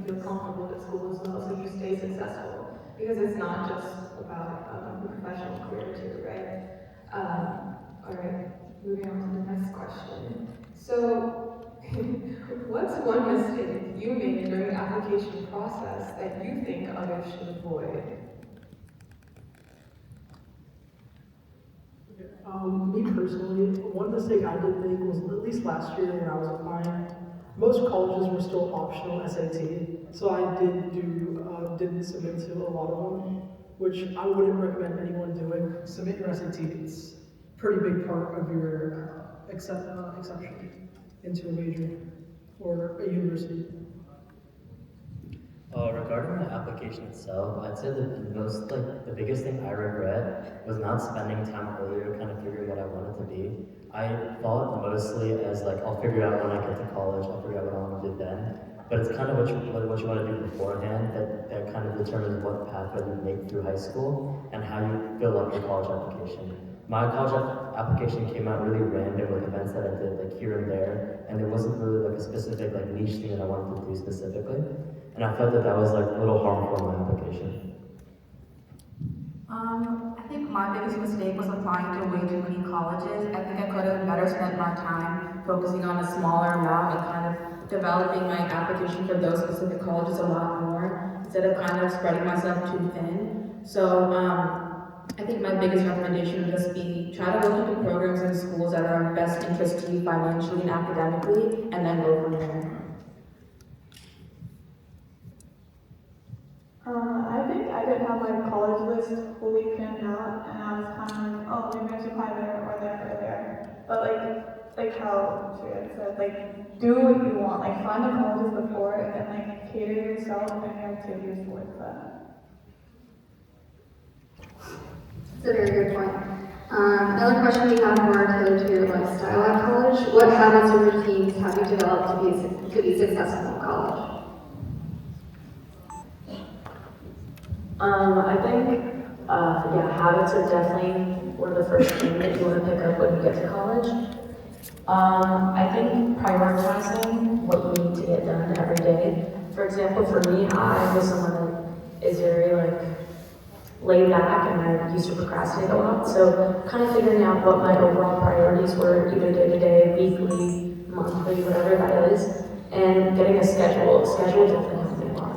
feel comfortable at school as well, so you stay successful. Because it's not just about the professional career too, right? All right, moving on to the next question. So, what's one mistake you made during the application process that you think others should avoid? Me personally, one mistake I did make was at least last year when I was applying. Most colleges were still optional SAT, so I didn't submit to a lot of them, which I wouldn't recommend anyone doing. Submit your SAT; it's a pretty big part of your exception into a major or a university. Regarding the application itself, I'd say the biggest thing I regret was not spending time earlier kind of figuring what I wanted to be. I thought mostly as like, I'll figure out when I get to college, I'll figure out what I want to do then. But it's kind of what you want to do beforehand that kind of determines what pathway you make through high school and how you fill up your college application. My college application came out really random with events that I did like here and there, and there wasn't really like a specific like niche thing that I wanted to do specifically. And I felt that that was like a little harmful in my application. I think my biggest mistake was applying to way too many colleges. I think I could have better spent my time focusing on a smaller amount and kind of developing my application for those specific colleges a lot more instead of kind of spreading myself too thin. So I think my biggest recommendation would just be try to look into programs and schools that are of best interest to you financially and academically, and then go from there. I think I didn't have my college list fully planned out, and I was kind of like, oh, maybe I should apply there or there or there. But like how Shreya said, like do what you want, like find the colleges before, and then like cater yourself and your activities towards that. That's a very good point. Another question we have more related to your lifestyle at college. What habits or routines have you developed to be successful in college? I think, habits are definitely one of the first things that you want to pick up when you get to college. I think prioritizing what you need to get done every day. For example, for me, I was someone that is very laid back, and I used to procrastinate a lot. So kind of figuring out what my overall priorities were, either day to day, weekly, monthly, whatever that is, and getting a schedule. Schedule definitely helps me a lot.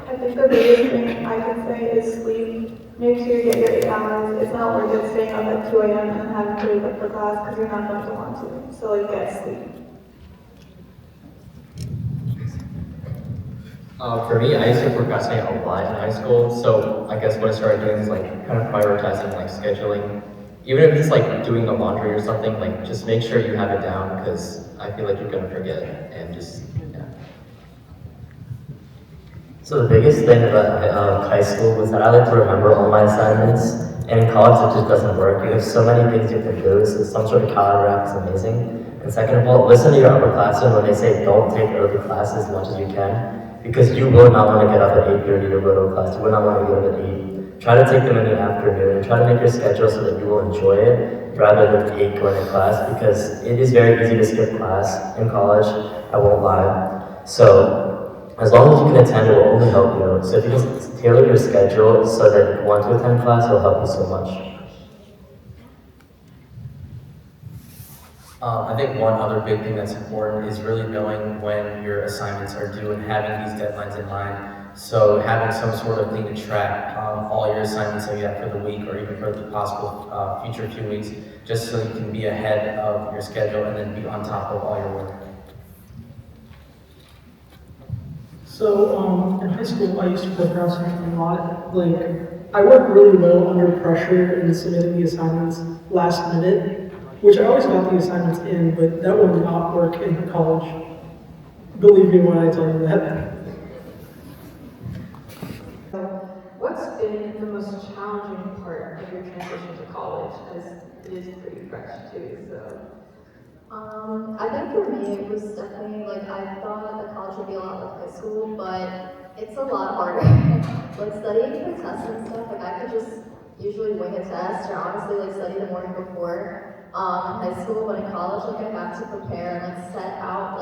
I think the biggest thing I can say is sleep. Make sure you get your 8 hours. It's not worth it staying up at 2 a.m. and having to wake up for class because you're not going to want to. So get sleep. For me, I used to procrastinate a lot in high school, so I guess what I started doing is kind of prioritizing scheduling. Even if it's doing the laundry or something, just make sure you have it down because I feel like you're gonna forget and just So the biggest thing about high school was that I like to remember all my assignments, and in college it just doesn't work. You have so many things you can do, so some sort of calendar app is amazing. And second of all, listen to your upperclassmen when they say don't take early classes as much as you can, because you will not want to get up at 8:30 to go to a class. You will not want to get up at 8. Try to take them in the afternoon and try to make your schedule so that you will enjoy it rather than 8 going to class, because it is very easy to skip class in college, I won't lie. So as long as you can attend, it will only help you. So if you can tailor your schedule so that you want to attend class, it will help you so much. I think one other big thing that's important is really knowing when your assignments are due and having these deadlines in mind. So having some sort of thing to track all your assignments that you have for the week or even for the possible future few weeks, just so you can be ahead of your schedule and then be on top of all your work. So in high school, I used to procrastinate a lot. I worked really well under pressure in submitting the assignments last minute, which I always got the assignments in, but that will not work in college. Believe me when I tell you that. So, what's been the most challenging part of your transition to college? Because it is pretty fresh too, so. I think for me it was definitely I thought that college would be a lot like high school, but it's a lot harder. Studying for tests and stuff, I could just usually wing a test or honestly study the morning before. In high school, but in college I have to prepare and set out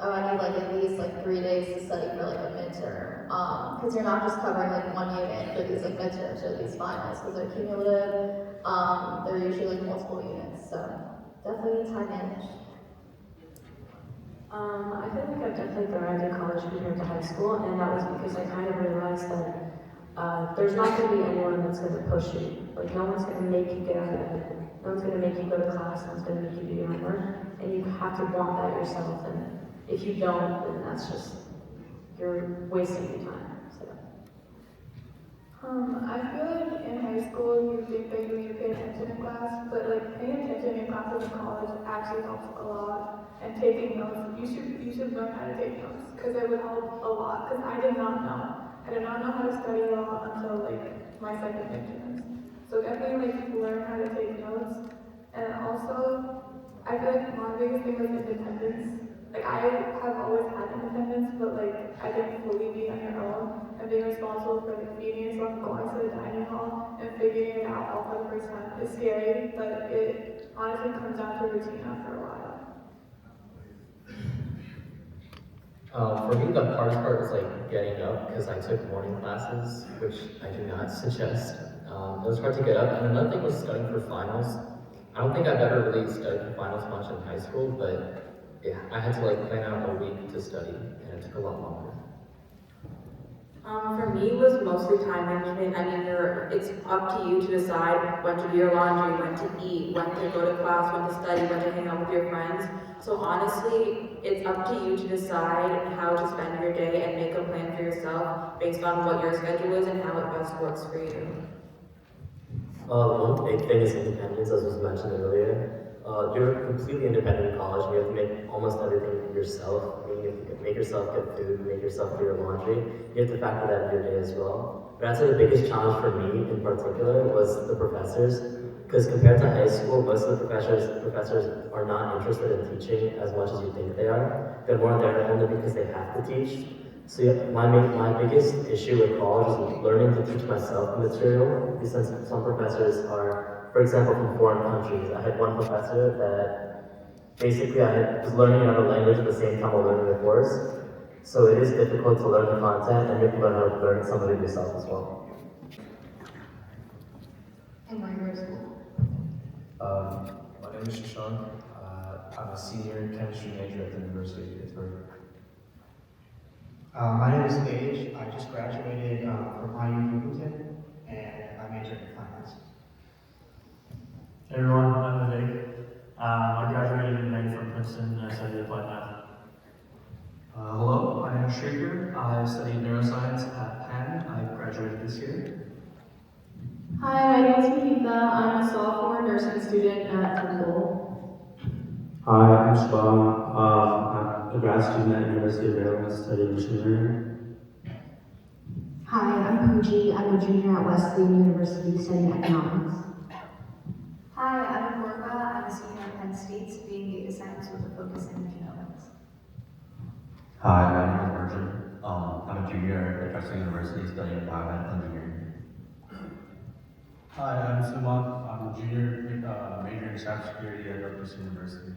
oh, I need at least 3 days because you're not just covering like one unit for these like midterms or these finals, because they're cumulative. They're usually like multiple units, so definitely time managed. I feel like I've definitely thrived in college compared to high school, and that was because I kind of realized that there's not going to be anyone that's going to push you. Like, no one's going to make you get out of bed. No one's going to make you go to class. No one's going to make you do your homework. And you have to want that yourself. And if you don't, then that's just, you're wasting your time. So. I feel like in high school you think that you need to pay attention in class, but like paying attention in classes in college actually helps a lot. And taking notes, you should learn how to take notes because it would help a lot. Because I did not know how to study well until like my second midterms. So definitely like learn how to take notes. And also, I feel like my biggest thing was independence. Like I have always had independence, but like I think fully being on your own and being responsible for like feeding yourself, going to the dining hall, and figuring it out all for the first time is scary, but it honestly comes down to routine after a while. For me, the hardest part was like getting up because I took morning classes, which I do not suggest. It was hard to get up, and another thing was studying for finals. I don't think I've ever really studied for finals much in high school, but yeah, I had to like plan out a week to study, and it took a lot longer. For me, it was mostly time management. I mean, it's up to you to decide when to do your laundry, when to eat, when to go to class, when to study, when to hang out with your friends. So honestly, it's up to you to decide how to spend your day and make a plan for yourself based on what your schedule is and how it best works for you. One big thing is independence, as was mentioned earlier. You're completely independent in college, and you have to make almost everything yourself. Meaning, you have to make yourself get food, make yourself do your laundry. You have to factor that in your day as well. But I'd say the biggest challenge for me in particular was the professors, because compared to high school, most of the professors are not interested in teaching as much as you think they are. They're more there only because they have to teach. So yeah, my biggest issue with college is learning to teach myself the material, because some professors are, for example, from foreign countries. I had one professor that basically I was learning another language at the same time while learning the course. So it is difficult to learn the content, and you have to learn how to learn some of it yourself as well. And where you go to school? My name is Shashank. I'm a senior chemistry major at the University of Pittsburgh. My name is Paige. I just graduated from IU Bloomington, and I majored in finance. Hey everyone, I'm Vivek. I graduated in May from Princeton and I studied applied math. Hello, my name is Shrieker. I studied neuroscience at Penn. I graduated this year. Hi, my name is Mahita. I'm a sophomore nursing student at Temple. Hi, I'm Shubham. I'm a grad student at University of Maryland studying machine learning. Hi, I'm Pooji. I'm a junior at Wesleyan University studying economics. Hi, I'm Gorga. I'm a senior at Penn State studying data science with a focus in genomics. Hi, my name is Arjun. I'm a junior at Drexel University studying biomedical engineering. Hi, I'm Sumant. I'm a junior major in cybersecurity at Rutgers University.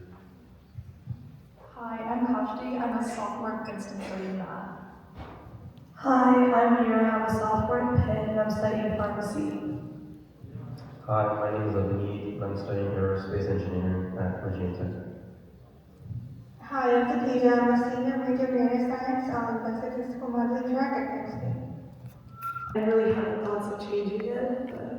Hi, I'm Kashti. I'm a sophomore at Princeton studying math. Hi, I'm Mira. I'm a sophomore at Penn and I'm studying pharmacy. Hi, my name is Abhi, and I'm studying aerospace engineering at Virginia Tech. Hi, I'm Khadija. I'm a senior major in data science on the statistical modeling track at Penn State. I really haven't thoughts of changing it, but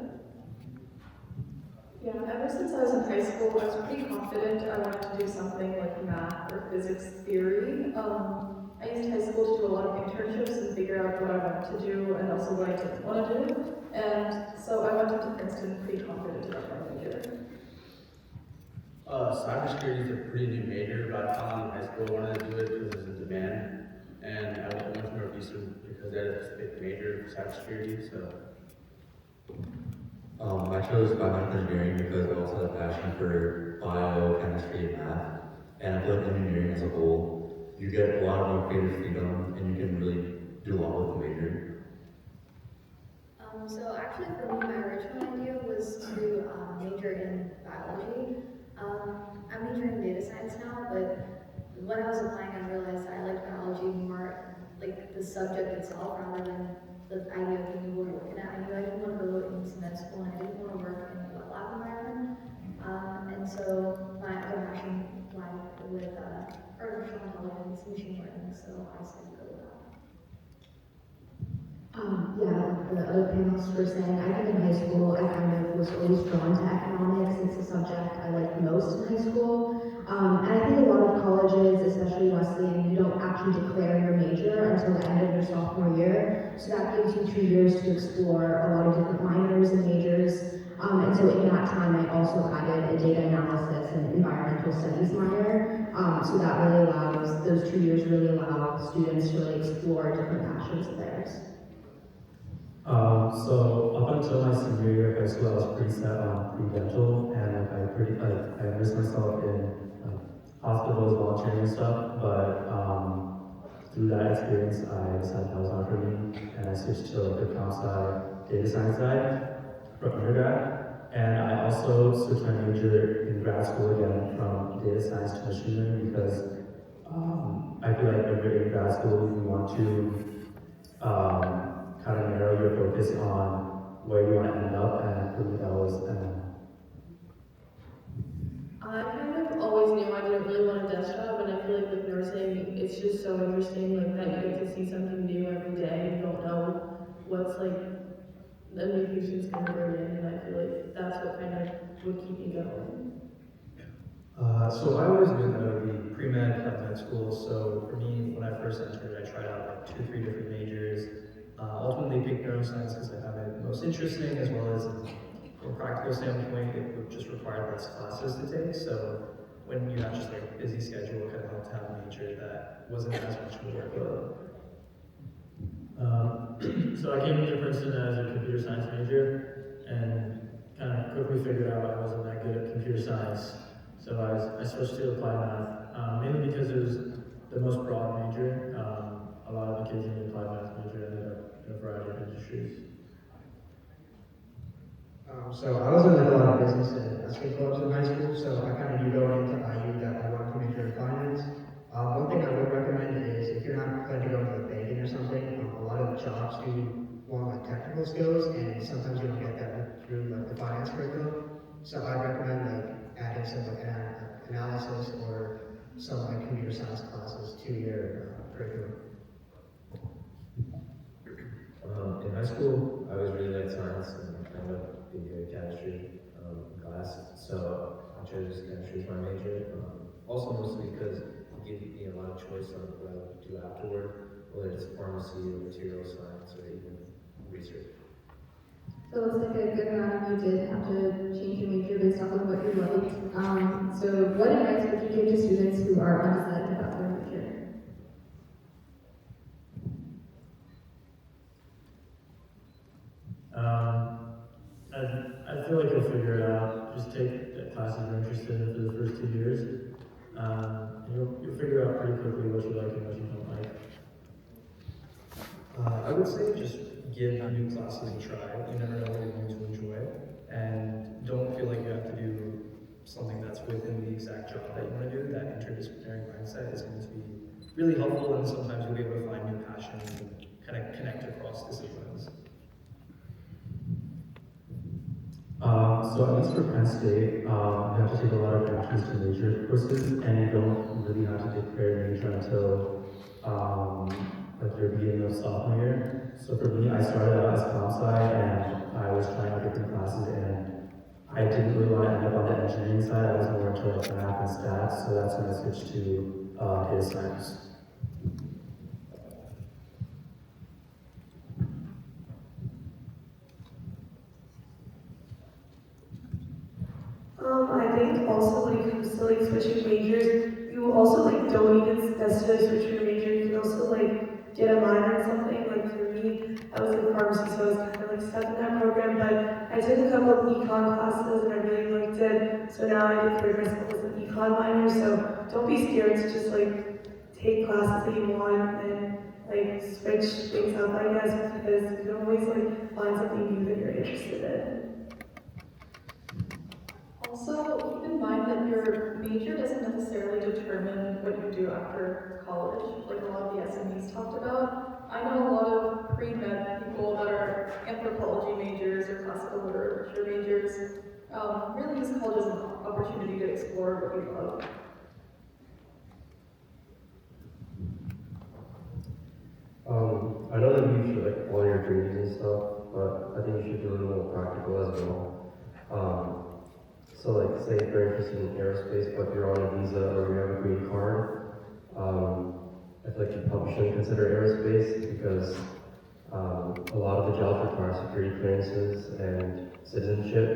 yeah, ever since I was in high school, I was pretty confident I wanted to do something like math or physics theory. I used high school to do a lot of internships and figure out what I wanted to do and also what I didn't want to do. And so I went into Princeton pretty confident about my major. Cybersecurity is a pretty new major, but I found in high school I wanted to do it because it was in demand. And I went to Northeastern because they had a specific major for cybersecurity, so. I chose biomedical engineering because I also have a passion for biochemistry and math. And I feel like engineering as a whole, you get a lot more creative freedom and you can really do a lot with the major. So actually for me, my original idea was to major in biology. I'm majoring in data science now, but when I was applying, I realized I liked biology more, like the subject itself rather than the idea of being able to work in it. I knew I didn't want to go into med school and I didn't want to work in a wet lab environment. And so my other passion lied with artificial intelligence, machine learning, so I decided to go with that. Yeah, the other panelists were saying, I think in high school I kind of was always drawn to economics. It's a subject I liked most in high school. And I think a lot of colleges, especially Wesleyan, you don't actually declare your major until the end of your sophomore year. So that gives you 2 years to explore a lot of different minors and majors. And so in that time, I also added a data analysis and environmental studies minor. So that really allows, those 2 years really allow students to really explore different passions of theirs. So up until my senior year of high school, I was pretty set on pre-dental, and I immersed myself in hospitals, volunteering and stuff. But through that experience, I decided that was not for me, and I switched to the comp side, data science side for undergrad. And I also switched my major in grad school again from data science to machine learning because I feel like when you're in grad school, you want to kind of narrow your focus on where you want to end up, and for me that was I kind of always knew I didn't really want a desk job, and I feel like with nursing, it's just so interesting, like that you get to see something new every day. You don't know what's like the new patient's gonna bring in, and I feel like that's what kind of would keep me going. So I always knew that I would be pre-med, med school. So for me, when I first entered, I tried out like 2 or 3 different majors. Ultimately picked neuroscience because I found it most interesting, as well as from a practical standpoint, it would just require less classes to take. So when you have just like a busy schedule, it kind of helped to have a major that wasn't as much of a workload. So I came into Princeton as a computer science major and kind of quickly figured out I wasn't that good at computer science. So I switched to applied math, mainly because it was the most broad major. A lot of the kids in the applied math major ended up in a variety of industries. So I was in like a lot of business and escape clubs in high school, so I kind of knew going into IU that I wanted to major in finance. One thing I would recommend is if you're not planning to go into banking or something, a lot of the jobs do want like technical skills, and sometimes you don't get that through like the finance curriculum. So I recommend like adding some like analysis or some like computer science classes to your curriculum. In high school, I was really like science, and I ended up being a chemistry class, so I chose chemistry as my major. Also mostly because it gave me a lot of choice on what I would do afterward, whether it's pharmacy or material science or even research. So it looks like a good amount of you did have to change your major based off of what you liked. So what advice would you give to students who are undecided about their major? I feel like you'll figure it out. Just take the classes you're interested in for the first 2 years. And you'll figure out pretty quickly what you like and what you don't like. I would say just give new classes a try. You never know what you're going to enjoy, and don't feel like you have to do something that's within the exact job that you want to do. That interdisciplinary mindset is going to be really helpful, and sometimes you'll be able to find new passions and kind of connect across disciplines. So at least for Penn State, you have to take a lot of entrance to major courses, and you don't really have to declare a major until like your beginning of sophomore year. So for me, I started out as comp sci, and I was trying out different classes, and I didn't really want to end up on the engineering side. I was more into like math and stats, so that's when I switched to data science. I think also when it comes to like switching majors, you also like don't even necessarily switch your major. You can also like get a minor in something. Like for me, I was in pharmacy, so I was kind of like stuck in that program. But I took a couple of econ classes and I really liked it. So now I declare myself as an econ minor. So don't be scared to just like take classes that you want and like switch things up, I guess, because you can always like find something new that you're interested in. Also, keep in mind that your major doesn't necessarily determine what you do after college, like a lot of the SMEs talked about. I know a lot of pre-med people that are anthropology majors or classical literature majors. Really, this college is an opportunity to explore what you love. I know that you should like follow your dreams and stuff, but I think you should do a little more practical as well. So like say if you're interested in aerospace, but you're on a visa or you have a green card, I feel like you probably shouldn't consider aerospace because a lot of the jobs require security clearances and citizenship.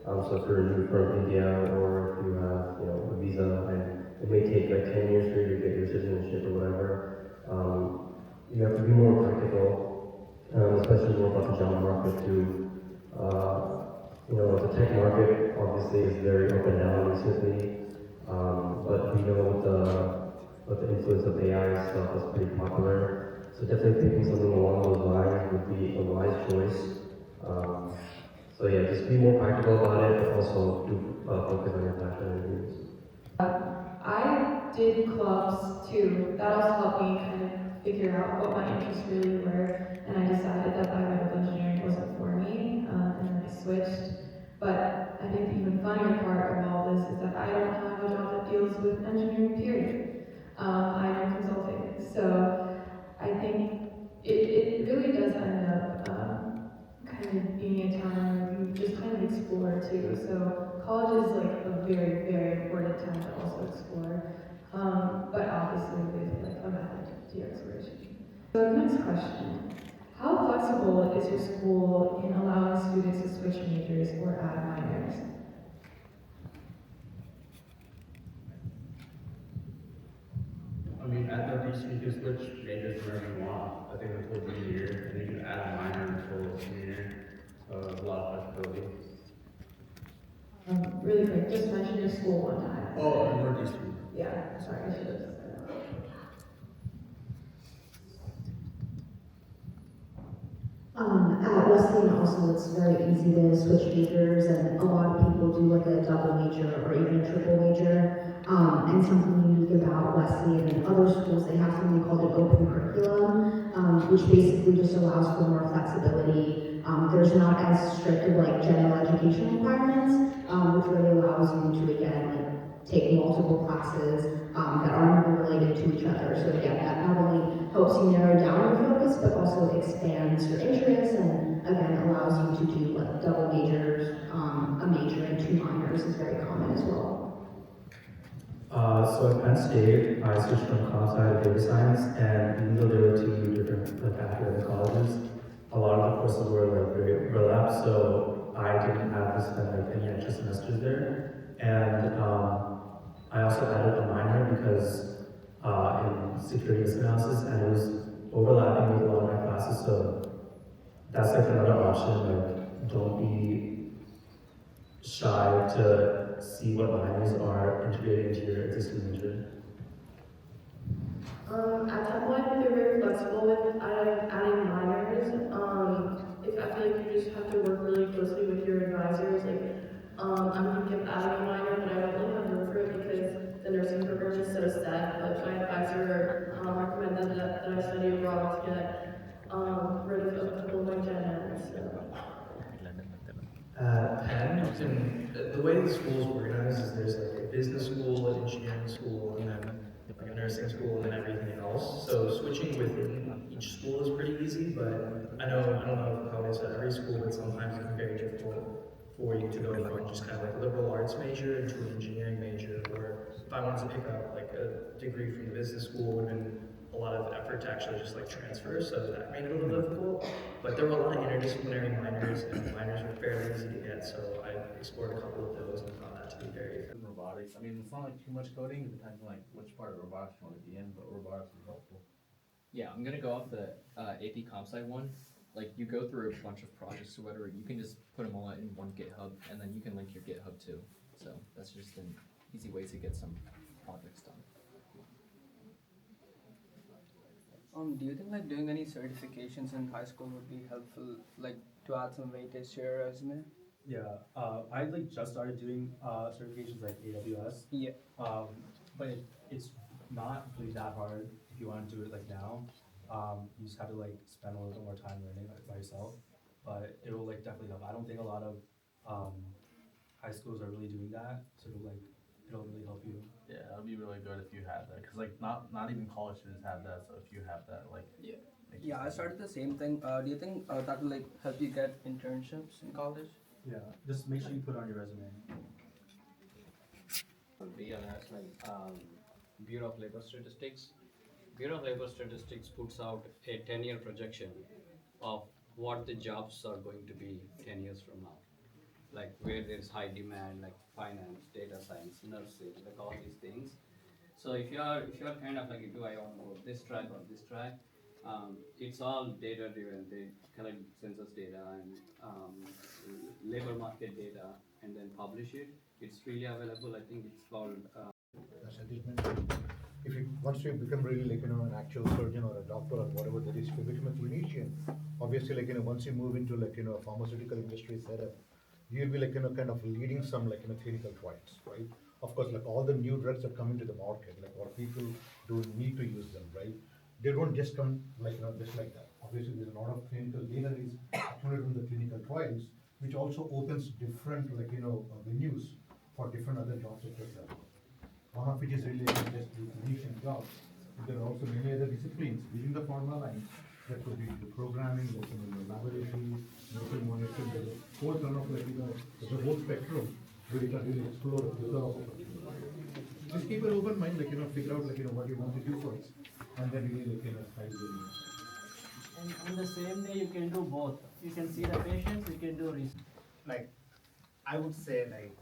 So if you're new from India or if you have a visa and it may take like 10 years for you to get your citizenship or whatever, you have to be more practical, especially more about the job market too. The tech market obviously is very up and down recently, but we know what the influence of AI and stuff is pretty popular. So definitely picking something along those lines would be a wise choice. So yeah, just be more practical about it, but also do focus on your passion and dreams. I did clubs too. That also helped me kind of figure out what my interests really were, and I decided that biomedical engineering wasn't for me, and then I switched. But I think the even funnier part of all this is that I don't have a job that deals with engineering, period. I'm in consulting. So I think it really does end up kind of being a time where you just kind of explore too. So college is like a very, very important time to also explore. But obviously with like a method to your exploration. So the next question. How flexible is your school in allowing students to switch majors or add minors? I mean, at Northeastern, you can switch majors whenever you want. I think until junior year, and you can add a minor until senior year. There's a lot of flexibility. Really quick, just mention your school one time. Oh, Northeastern. Yeah, sorry, I should have said that. At Wesleyan also it's very easy to switch majors and a lot of people do like a double major or even a triple major. And something unique about Wesleyan and other schools, they have something called an open curriculum, which basically just allows for more flexibility. There's not as strict of like general education requirements, which really allows you to again like take multiple classes that aren't even related to each other. So again, that not only helps you narrow down your focus, but also expands your interests and again allows you to do like double majors, a major and two minors is very common as well. So at Penn State, I switched from comp sci to data science, and even though there were two different academic colleges, a lot of the courses were like very overlapped, so I didn't have to spend like any extra semesters there. And I also added a minor because in security risk analysis, and it was overlapping with a lot of my classes, so that's like another option. Like, don't be shy to see what minors are integrated into your existing major. At that point, they're very flexible with adding minors. If I feel like you just have to work really closely with your advisors. Like, I'm thinking of adding a minor, but I don't really have room for it because the nursing program is so set. But my advisor recommended that I study abroad to get rid of a couple of my gen eds. So. Penn, the way the school is organized is there's like a business school, an engineering school, and then like a nursing school, and then everything else. So switching within each school is pretty easy, but I don't know how it is at every school, but sometimes it can be very difficult for you to go from just kind of like a liberal arts major into an engineering major, or if I wanted to pick up like a degree from the business school, it would have been a lot of effort to actually just like transfer, so that made it a little difficult. But there were a lot of interdisciplinary minors, and minors were fairly easy to get, so I explored a couple of those and found that to be very in robotics. I mean, it's not like too much coding. It depends on like which part of robotics you want to be in, but robotics is helpful. Yeah, I'm gonna go off the AP Comp Sci one. Like, you go through a bunch of projects or whatever, you can just put them all in one GitHub, and then you can link your GitHub too. So that's just an easy way to get some projects done. Do you think like doing any certifications in high school would be helpful, like to add some weightage to your resume? Yeah, I like just started doing certifications like AWS. Yeah. But it's not really that hard if you want to do it like now. You just have to like spend a little bit more time learning by yourself, but it will like definitely help. I don't think a lot of high schools are really doing that, so it'll really help you. Yeah, that'd be really good if you had that, cause like not even college students have that. So if you have that, like Yeah, I started the same thing. Do you think that will like help you get internships in college? Yeah, just make sure you put it on your resume. BLS, like Bureau of Labor Statistics. Bureau of Labor Statistics puts out a 10-year projection of what the jobs are going to be 10 years from now. Like where there's high demand, like finance, data science, nursing, like all these things. So if you're kind of like, do I want to go this track or this track? It's all data driven. They collect census data and labor market data and then publish it. It's freely available. I think it's called. Sentiment. If you once you become really like an actual surgeon or a doctor or whatever that is, if you become a clinician, obviously like once you move into like pharmaceutical industry setup, you'll be like kind of leading some like clinical trials, right? Of course, like all the new drugs that come into the market, like what people do need to use them, right? They don't just come like just like that. Obviously, there's a lot of clinical data is accumulated from the clinical trials, which also opens different like venues for different other jobs as well. One of which is related to just the clinician job. There are also many other disciplines within the pharma line that could be the programming, like laboratory, medical monitoring, the whole ton of like the whole spectrum where you can really explore the just keep an open mind, like figure out like what you want to do first, and then really like try to do it. And on the same day, you can do both. You can see the patients, you can do research. Like, I would say like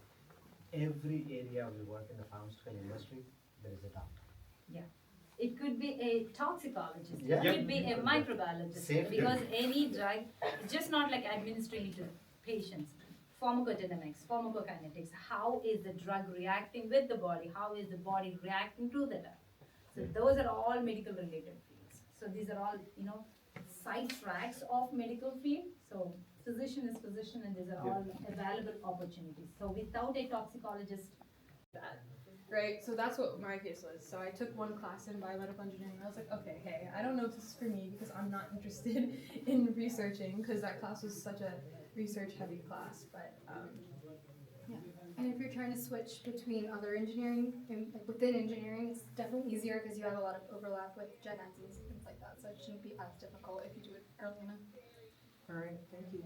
every area we work in the pharmaceutical industry, there is a doctor. Yeah. It could be a toxicologist, Yeah. it could be a microbiologist, Same because thing. any drug, it's just not like administering it to patients. Pharmacodynamics, pharmacokinetics, how is the drug reacting with the body, how is the body reacting to the drug. So those are all medical related fields. So these are all, side tracks of medical field. So physician is physician and these are all available opportunities. So without a toxicologist, Right, so that's what my case was. So I took one class in biomedical engineering and I was like, okay, hey, I don't know if this is for me because I'm not interested in researching because that class was such a research heavy class, but Yeah, and if you're trying to switch between other engineering and like within engineering, it's definitely easier because you have a lot of overlap with gen eds and things like that. So it shouldn't be as difficult if you do it early enough. all right, thank you.